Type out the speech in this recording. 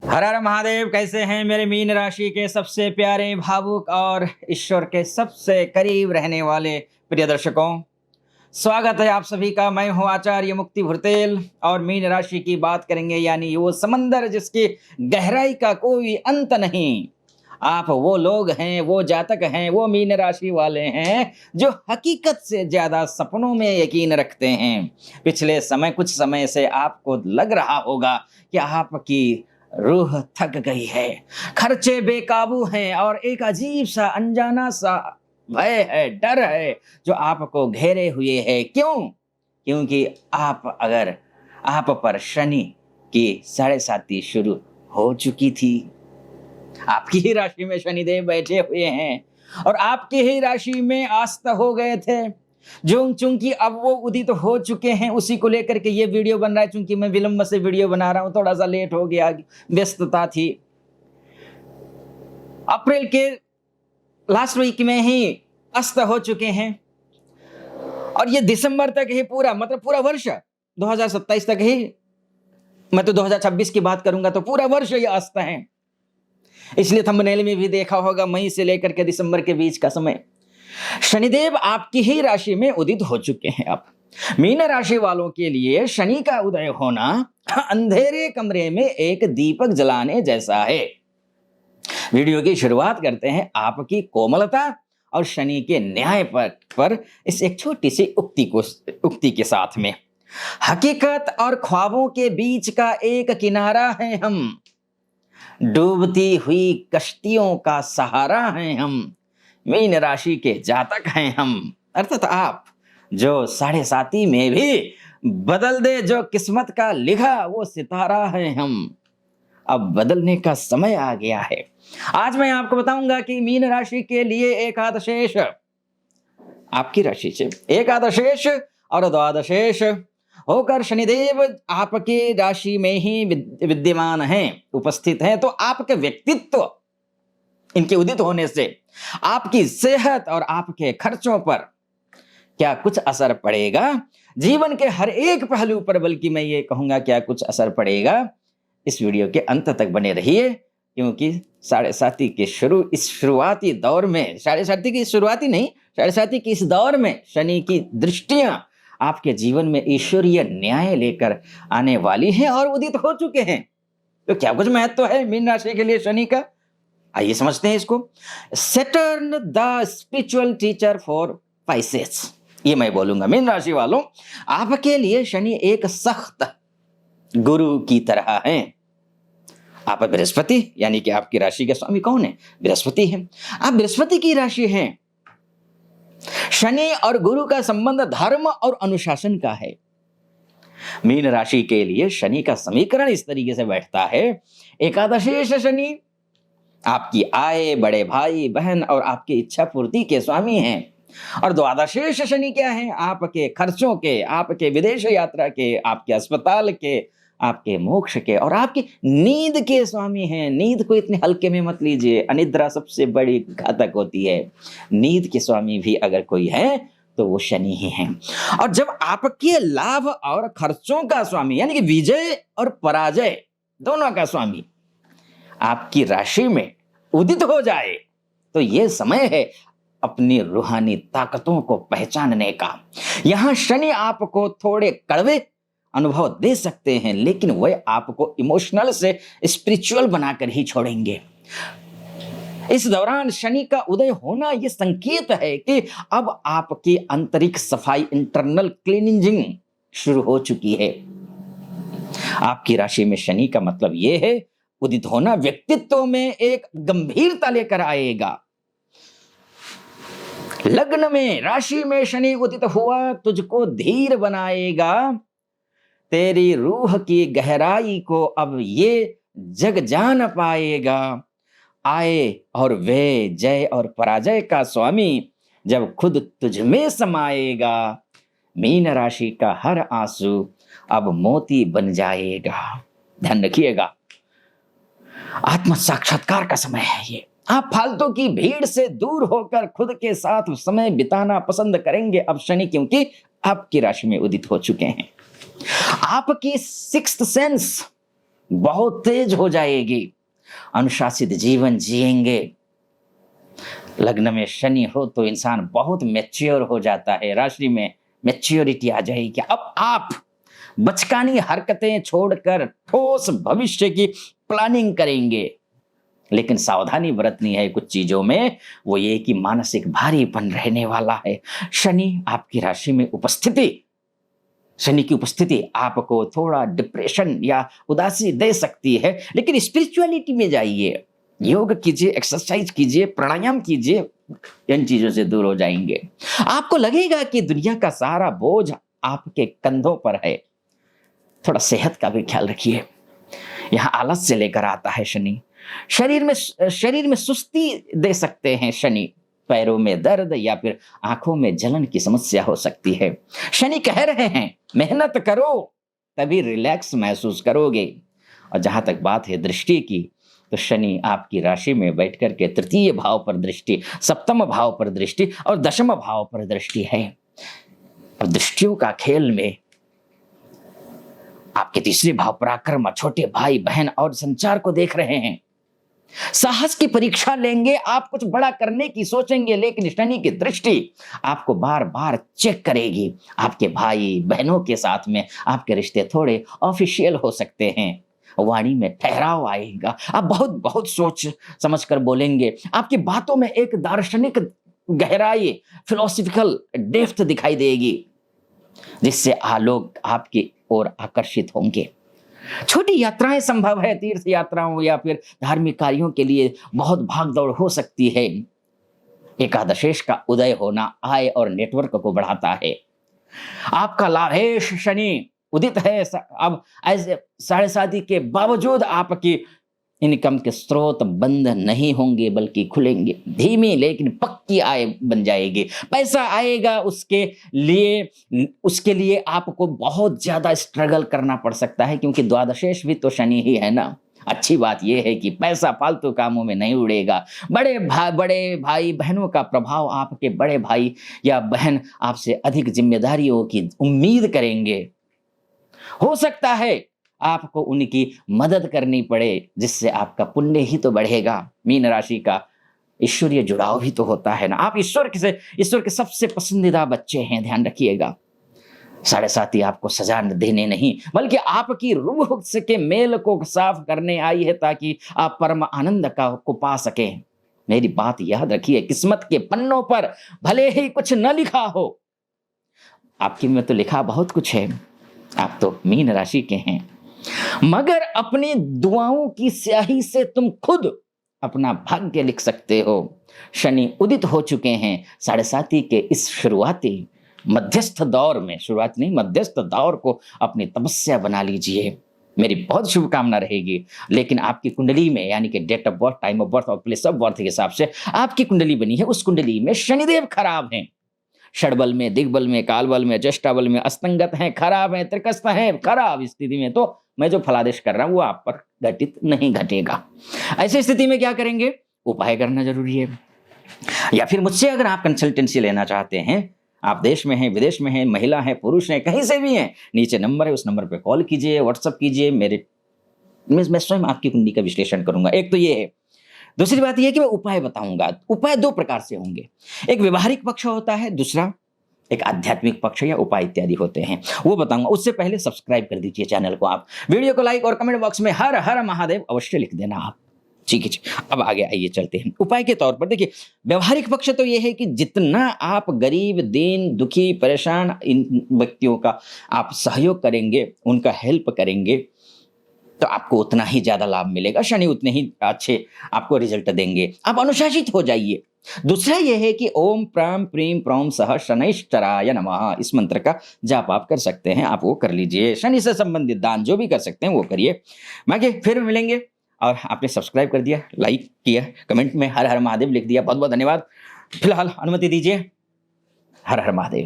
हर हर महादेव। कैसे हैं मेरे मीन राशि के सबसे प्यारे, भावुक और ईश्वर के सबसे करीब रहने वाले प्रिय दर्शकों? स्वागत है आप सभी का। मैं हूं आचार्य मुक्ति भुरतेल और मीन राशि की बात करेंगे, यानी वो समंदर जिसकी गहराई का कोई अंत नहीं। आप वो लोग हैं, वो जातक हैं, वो मीन राशि वाले हैं जो हकीकत से ज्यादा सपनों में यकीन रखते हैं। पिछले कुछ समय से आपको लग रहा होगा कि आपकी रूह थक गई है, खर्चे बेकाबू हैं और एक अजीब सा अनजाना सा भय है, डर है जो आपको घेरे हुए है। क्यों? क्योंकि आप पर शनि की 7.5 शुरू हो चुकी थी। आपकी ही राशि में शनिदेव बैठे हुए हैं और आपकी ही राशि में अस्त हो गए थे। जो चूंकि अब वो उदित हो चुके हैं, उसी को लेकर के ये वीडियो बन रहा है। चूंकि मैं विलंब से वीडियो बना रहा हूं, थोड़ा सा लेट हो गया, व्यस्तता थी। अप्रैल के लास्ट वीक में ही अस्त हो चुके हैं और ये दिसंबर तक ही पूरा वर्ष 2027 तक ही, मैं तो 2026 की बात करूंगा तो पूरा वर्ष ये अस्त है। इसलिए थंबनेल में भी देखा होगा, मई से लेकर के दिसंबर के बीच का समय शनिदेव आपकी ही राशि में उदित हो चुके हैं। अब मीन राशि वालों के लिए शनि का उदय होना अंधेरे कमरे में एक दीपक जलाने जैसा है। वीडियो की शुरुआत करते हैं आपकी कोमलता और शनि के न्याय पर इस एक छोटी सी उक्ति के साथ में। हकीकत और ख्वाबों के बीच का एक किनारा है हम, डूबती हुई कश्तियों का सहारा हैं हम। मीन राशि के जातक हैं हम, अर्थात आप, जो 7.5 में भी बदल दे जो किस्मत का लिखा वो सितारा है हम। अब बदलने का समय आ गया है। आज मैं आपको बताऊंगा कि मीन राशि के लिए एकादशेष, आपकी राशि से एकादशेष और द्वादशेष होकर शनिदेव आपकी राशि में ही विद्यमान हैं, उपस्थित हैं। तो आपके व्यक्तित्व, इनके उदित होने से आपकी सेहत और आपके खर्चों पर क्या कुछ असर पड़ेगा? जीवन के हर एक पहलू पर, बल्कि मैं ये कहूंगा क्या कुछ असर पड़ेगा। इस वीडियो के अंत तक बने रहिए, क्योंकि 7.5 के शुरुआती दौर में, 7.5 की शुरुआती नहीं, 7.5 की इस दौर में शनि की दृष्टियां आपके जीवन में ईश्वरीय न्याय लेकर आने वाली हैं और उदित हो चुके हैं। तो क्या कुछ महत्व है मीन राशि के लिए शनि का? आइए समझते हैं इसको। Saturn the spiritual teacher for Pisces, ये मैं बोलूंगा। मीन राशि वालों, आपके लिए शनि एक सख्त गुरु की तरह है। आप बृहस्पति, यानी कि आपकी राशि के स्वामी कौन है? बृहस्पति है। आप बृहस्पति की राशि हैं। शनि और गुरु का संबंध धर्म और अनुशासन का है। मीन राशि के लिए शनि का समीकरण इस तरीके से बैठता है। एकादशेष शनि आपकी आय, बड़े भाई बहन और आपकी इच्छा पूर्ति के स्वामी हैं। और द्वादशेष शनि क्या है? आपके खर्चों के, आपके विदेश यात्रा के, आपके अस्पताल के, आपके मोक्ष के और आपकी नींद के स्वामी हैं। नींद को इतने हल्के में मत लीजिए, अनिद्रा सबसे बड़ी घातक होती है। नींद के स्वामी भी अगर कोई है तो वो शनि ही हैं। और जब आपके लाभ और खर्चों का स्वामी, यानी कि विजय और पराजय दोनों का स्वामी आपकी राशि में उदित हो जाए, तो ये समय है अपनी रूहानी ताकतों को पहचानने का। यहां शनि आपको थोड़े कड़वे अनुभव दे सकते हैं, लेकिन वह आपको इमोशनल से स्पिरिचुअल बनाकर ही छोड़ेंगे। इस दौरान शनि का उदय होना यह संकेत है कि अब आपकी आंतरिक सफाई, इंटरनल क्लीनिंजिंग शुरू हो चुकी है। आपकी राशि में शनि का मतलब यह है, उदित होना व्यक्तित्व में एक गंभीरता लेकर आएगा। लग्न में, राशि में शनि उदित हुआ तुझको धीर बनाएगा। तेरी रूह की गहराई को अब ये जग जान पाएगा। आए और वे जय और पराजय का स्वामी जब खुद तुझ में समाएगा। मीन राशि का हर आंसू अब मोती बन जाएगा। ध्यान रखिएगा, आत्म साक्षात्कार का समय है ये। आप फालतू की भीड़ से दूर होकर खुद के साथ समय बिताना पसंद करेंगे अब शनि, क्योंकि आपकी राशि में उदित हो चुके हैं। आपकी सिक्स्थ सेंस बहुत तेज हो जाएगी, अनुशासित जीवन जिएंगे। लग्न में शनि हो तो इंसान बहुत मैच्योर हो जाता है, राशि में मैच्योरिटी आ जाएगी। अब आप बचकानी हरकतें छोड़कर ठोस भविष्य की प्लानिंग करेंगे, लेकिन सावधानी बरतनी है कुछ चीजों में, वो ये कि मानसिक भारीपन रहने वाला है। शनि आपकी राशि में उपस्थिति, शनि की उपस्थिति आपको थोड़ा डिप्रेशन या उदासी दे सकती है, लेकिन स्पिरिचुअलिटी में जाइए, योग कीजिए, एक्सरसाइज कीजिए, प्राणायाम कीजिए, इन चीजों से दूर हो जाएंगे। आपको लगेगा कि दुनिया का सारा बोझ आपके कंधों पर है। थोड़ा सेहत का भी ख्याल रखिए, यहाँ आलस्य लेकर आता है शनि। शरीर में सुस्ती दे सकते हैं शनि, पैरों में दर्द या फिर आंखों में जलन की समस्या हो सकती है। शनि कह रहे हैं मेहनत करो तभी रिलैक्स महसूस करोगे। और जहां तक बात है दृष्टि की, तो शनि आपकी राशि में बैठ कर के तृतीय भाव पर दृष्टि, सप्तम भाव पर दृष्टि और दशम भाव पर दृष्टि है। और दृष्टियों का खेल में आपके तीसरे भाव पराक्रम, छोटे भाई बहन और संचार को देख रहे हैं। साहस की परीक्षा लेंगे, आप कुछ बड़ा करने की सोचेंगे, लेकिन शनि की दृष्टि आपको बार बार चेक करेगी। आपके भाई बहनों के साथ में आपके रिश्ते थोड़े ऑफिशियल हो सकते हैं, वाणी में ठहराव आएगा, आप बहुत बहुत सोच समझ कर बोलेंगे, आपकी बातों में एक दार्शनिक गहराई, फिलोसफिकल डेप्थ दिखाई देगी, जिससे लोग आपकी ओर आकर्षित होंगे। छोटी यात्राएं संभव है, तीर्थ यात्राओं या फिर धार्मिक कार्यों के लिए बहुत भागदौड़ हो सकती है। एकादशेश का उदय होना आय और नेटवर्क को बढ़ाता है। आपका लाभेश शनि उदित है, अब ऐसे 7.5 के बावजूद आपकी इनकम के स्रोत बंद नहीं होंगे बल्कि खुलेंगे। धीमी लेकिन पक्की आय बन जाएगी, पैसा आएगा, उसके लिए आपको बहुत ज्यादा स्ट्रगल करना पड़ सकता है, क्योंकि द्वादशेश भी तो शनि ही है ना। अच्छी बात यह है कि पैसा फालतू कामों में नहीं उड़ेगा। बड़े भाई बहनों का प्रभाव, आपके बड़े भाई या बहन आपसे अधिक जिम्मेदारियों की उम्मीद करेंगे। हो सकता है आपको उनकी मदद करनी पड़े, जिससे आपका पुण्य ही तो बढ़ेगा। मीन राशि का ईश्वरीय जुड़ाव भी तो होता है ना। आप ईश्वर के सबसे पसंदीदा बच्चे हैं, ध्यान रखिएगा। 7.5 आपको सजा देने नहीं, बल्कि आपकी रूह के मेल को साफ करने आई है, ताकि आप परम आनंद को पा सकें। मेरी बात याद रखिए, किस्मत के पन्नों पर भले ही कुछ न लिखा हो, आपकी में तो लिखा बहुत कुछ है, आप तो मीन राशि के हैं, मगर अपनी दुआओं की स्याही से तुम खुद अपना भाग्य लिख सकते हो। शनि उदित हो चुके हैं। 7.5 के इस शुरुआती मध्यस्थ दौर में, शुरुआत नहीं मध्यस्थ दौर को अपनी तपस्या बना लीजिए, मेरी बहुत शुभकामना रहेगी। लेकिन आपकी कुंडली में, यानी कि date of birth, time of birth और प्लेस ऑफ बर्थ के हिसाब से आपकी कुंडली बनी है, उस कुंडली में शनिदेव खराब हैं। षडबल में, दिग्बल में, कालबल में, ज्येष्ठाबल में अस्तंगत हैं, खराब हैं, त्रिकस्थ हैं। खराब स्थिति में तो मैं जो फलादेश कर रहा हूं वो आप पर घटित नहीं घटेगा। ऐसी स्थिति में क्या करेंगे? उपाय करना जरूरी है। या फिर मुझसे अगर आप कंसल्टेंसी लेना चाहते हैं, आप देश में हैं, विदेश में हैं, महिला हैं, पुरुष हैं, कहीं से भी हैं, नीचे नंबर है, उस नंबर पे कॉल कीजिए, व्हाट्सएप कीजिए, मैं स्वयं आपकी कुंडली का विश्लेषण करूंगा। एक तो ये है। दूसरी बात यह है कि मैं उपाय बताऊंगा। उपाय 2 प्रकार से होंगे, एक व्यवहारिक पक्ष होता है, दूसरा एक आध्यात्मिक पक्ष या उपाय इत्यादि होते हैं, वो बताऊंगा। उससे पहले सब्सक्राइब कर दीजिए चैनल को, आप वीडियो को लाइक और कमेंट बॉक्स में हर हर महादेव अवश्य लिख देना आप। ठीक है, अब आगे आइए चलते हैं। उपाय के तौर पर देखिए, व्यवहारिक पक्ष तो यह है कि जितना आप गरीब, दीन, दुखी, परेशान इन व्यक्तियों का आप सहयोग करेंगे, उनका हेल्प करेंगे, तो आपको उतना ही ज्यादा लाभ मिलेगा। शनि उतने ही अच्छे आपको रिजल्ट देंगे। आप अनुशासित हो जाइए। दूसरा यह है कि ओम प्राम प्रीम प्रौम सह शनैश्चराय नमः, इस मंत्र का जाप आप कर सकते हैं, आप वो कर लीजिए। शनि से संबंधित दान जो भी कर सकते हैं वो करिए। बाकी फिर मिलेंगे। और आपने सब्सक्राइब कर दिया, लाइक किया, कमेंट में हर हर महादेव लिख दिया, बहुत बहुत धन्यवाद। फिलहाल अनुमति दीजिए। हर हर महादेव।